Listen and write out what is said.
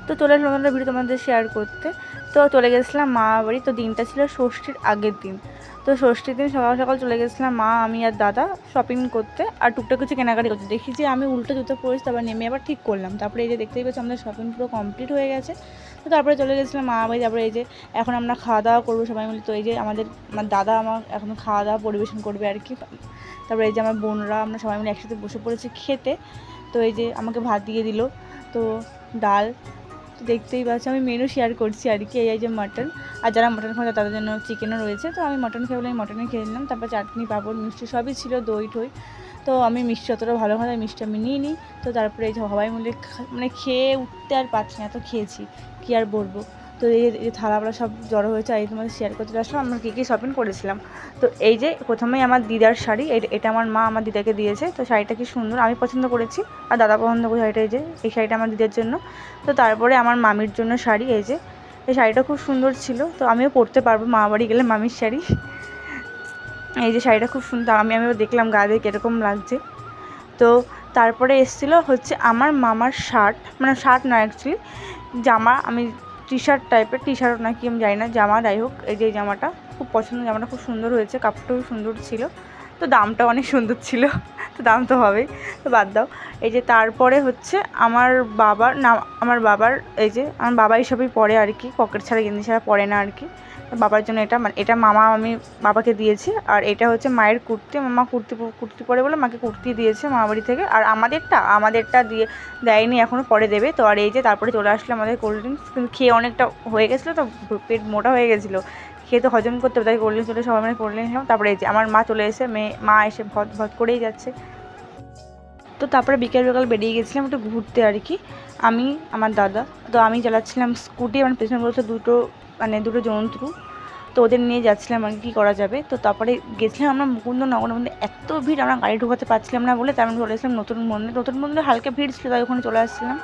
তো চলে আসলাম নতুন ভিডিও তোমাদের শেয়ার করতে। তো চলে গেছিলাম মা বাড়ি। তো দিনটা ছিল ষষ্ঠীর আগের দিন। তো ষষ্ঠীর দিন সকাল সকাল চলে গেছিলাম মা, আমি আর দাদা শপিং করতে, আর টুকটাক কিছু কেনাকাটি করতে। দেখি যে আমি উল্টো জুতো পরেছি, তারপর নেমে আবার ঠিক করলাম। তারপরে এই যে দেখতেই পাচ্ছি আমাদের শপিং পুরো কমপ্লিট হয়ে গেছে। তো তারপরে চলে গেছিলাম মা বাড়ি। তারপরে এই যে এখন আমরা খাওয়া দাওয়া করবো সবাই মিলে। তো এই যে আমার দাদা আমার এখন খাওয়া দাওয়া পরিবেশন করবে আর কি। তারপরে এই যে আমার বোনরা আমরা সবাই মিলে একসাথে বসে পড়েছি খেতে। তো এই যে আমাকে ভাত দিয়ে দিল, তো ডাল, তো দেখতেই পাচ্ছি আমি মেনু শেয়ার করছি আর কি। এই যে মাটন, আর যারা মাটন খাওয়া তাদের জন্য চিকেনও রয়েছে। তো আমি মাটন খেয়ে বলে আমি মাটনে খেয়ে নিলাম। তারপর চাটনি, পাঁপড়, মিষ্টি সবই ছিল, দই ঠই। তো আমি মিষ্টি অতটা ভালো হয় না, মিষ্টি আমি নিই নি। তো তারপরে এই যে সবাই মিলে মানে খেয়ে উঠতে আর পারছি না, তো খেয়েছি, কী আর বলবো। তো এই থালাগুলো সব জড়ো হয়েছে, এই তোমাদের শেয়ার করতে আসলাম আমরা কী কী শপিং করেছিলাম। তো এই যে প্রথমেই আমার দিদার শাড়ি, এটা আমার মা আমার দিদাকে দিয়েছে। তো শাড়িটা কি সুন্দর, আমি পছন্দ করেছি আর দাদা পছন্দ করে শাড়িটা। এই যে এই শাড়িটা আমার দিদার জন্য। তো তারপরে আমার মামির জন্য শাড়ি, এই যে এই শাড়িটা খুব সুন্দর ছিল, তো আমিও পরতে পারবো মা বাড়ি গেলে মামির শাড়ি। এই যে শাড়িটা খুব সুন্দর, আমিও দেখলাম গা দিয়ে কীরকম লাগছে। তো তারপরে এসেছিলো হচ্ছে আমার মামার শার্ট, মানে শার্ট না অ্যাকচুয়ালি জামা, আমি টি শার্ট টাইপের, টি শার্ট নাকি আমি জানি না, জামা, যাই হোক। এই যে এই জামাটা খুব পছন্দ, জামাটা খুব সুন্দর হয়েছে, কাপড়টাও সুন্দর ছিল, তো দামটাও অনেক সুন্দর ছিল। তো দাম তো হবেই, তো বাদ দাও। এই যে তারপরে হচ্ছে আমার বাবার এই যে আমার বাবা এইসবই পরে আর কি, পকেট ছাড়া গেঞ্জি ছাড়া পরে না আর কি। বাবার জন্য এটা, মানে এটা মামা আমি বাবাকে দিয়েছি। আর এটা হচ্ছে মায়ের কুর্তি, মামা কুর্তি পরে বলে মাকে কুর্তি দিয়েছে মামা বাড়ি থেকে। আর আমাদেরটা দিয়ে দেয়নি, এখনও পরে দেবে। তো আর এই যে তারপরে চলে আসলো আমাদের কোল্ড ড্রিঙ্কস, কিন্তু খেয়ে অনেকটা হয়ে গেছিলো, তো পেট মোটা হয়ে গেছিলো, খেয়ে তো হজম করতে হবে, তাই কোল্ড ড্রিঙ্কস চলে সবাই মিলে কোল্ড ড্রিঙ্কস খেলাম। তারপরে এই যে আমার মা চলে এসে মা এসে ভত করেই যাচ্ছে। তো তারপরে বিকেল বেরিয়ে গেছিলাম একটু ঘুরতে আর কি, আমি আমার দাদা। তো আমি চালাচ্ছিলাম স্কুটি, মানে পেছনে বলছে দুটো জন্তু, তো ওদের নিয়ে যাচ্ছিলাম আর কি করা যাবে। তো তারপরে গেছিলাম আমরা মুকুন্দনগরের মধ্যে, এত ভিড় আমরা গাড়ি ঢোকাতে পারছিলাম না বলে, তাই আমি চলে এসেছিলাম নতুন মন্দিরে। হালকা ভিড় ছিল, তাই ওখানে চলে আসছিলাম।